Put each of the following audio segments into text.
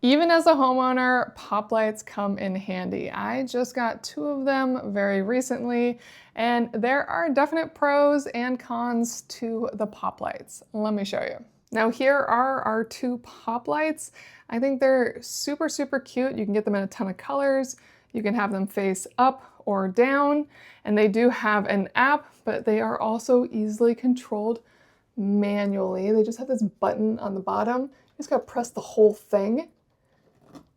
Even as a homeowner, pop lights come in handy. I just got 2 of them very recently, and there are definite pros and cons to the pop lights. Let me show you. Now here are our 2 pop lights. I think they're super, super cute. You can get them in a ton of colors. You can have them face up or down, and they do have an app, but they are also easily controlled manually. They just have this button on the bottom. You just gotta press the whole thing.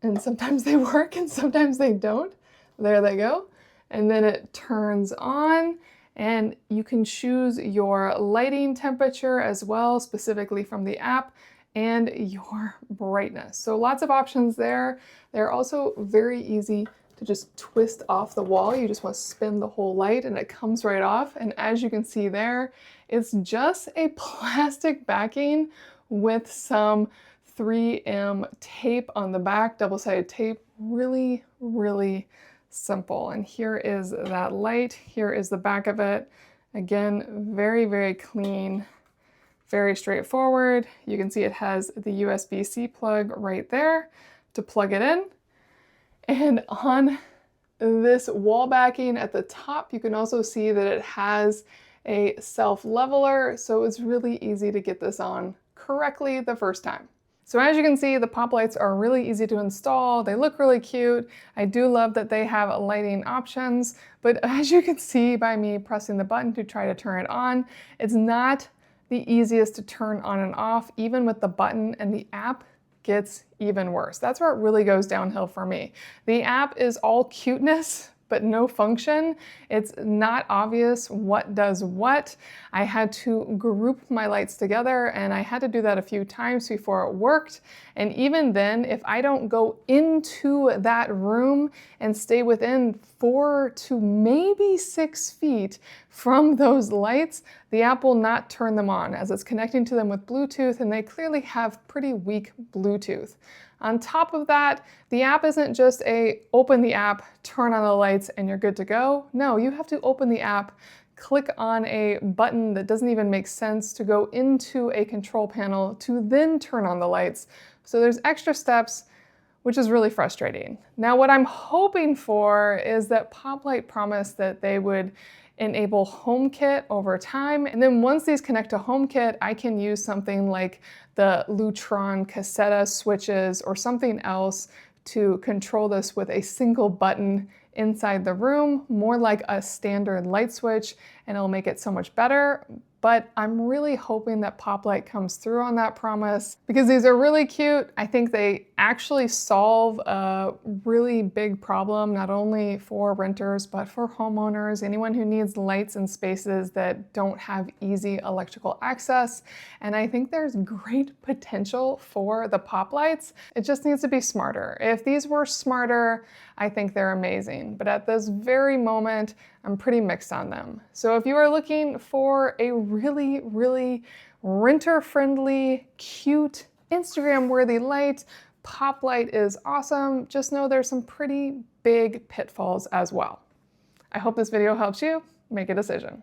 And sometimes they work and sometimes they don't. There they go. And then it turns on and you can choose your lighting temperature as well, specifically from the app, and your brightness. So lots of options there. They're also very easy to just twist off the wall. You just want to spin the whole light and it comes right off. And as you can see there, it's just a plastic backing with some 3M tape on the back, double-sided tape. Really, really simple. And here is that light. Here is the back of it. Again, very, very clean, very straightforward. You can see it has the USB-C plug right there to plug it in. And on this wall backing at the top, you can also see that it has a self-leveler, so it's really easy to get this on correctly the first time. So as you can see, the pop lights are really easy to install. They look really cute. I do love that they have lighting options, but as you can see by me pressing the button to try to turn it on, it's not the easiest to turn on and off. Even with the button and the app, gets even worse. That's where it really goes downhill for me. The app is all cuteness, but no function. It's not obvious what does what. I had to group my lights together and I had to do that a few times before it worked. And even then, if I don't go into that room and stay within 4 to maybe 6 feet from those lights, the app will not turn them on as it's connecting to them with Bluetooth, and they clearly have pretty weak Bluetooth. On top of that, the app isn't just a open the app, turn on the lights, and you're good to go. No, you have to open the app, click on a button that doesn't even make sense to go into a control panel to then turn on the lights. So there's extra steps, which is really frustrating. Now, what I'm hoping for is that Poplight promised that they would enable HomeKit over time. And then once these connect to HomeKit, I can use something like the Lutron Cassetta switches or something else to control this with a single button inside the room, more like a standard light switch, and it'll make it so much better. But I'm really hoping that Poplight comes through on that promise because these are really cute. I think they actually solve a really big problem, not only for renters, but for homeowners, anyone who needs lights in spaces that don't have easy electrical access. And I think there's great potential for the Poplights. It just needs to be smarter. If these were smarter, I think they're amazing. But at this very moment, I'm pretty mixed on them. So if you are looking for a really, really renter-friendly, cute, Instagram-worthy light, Poplight is awesome. Just know there's some pretty big pitfalls as well. I hope this video helps you make a decision.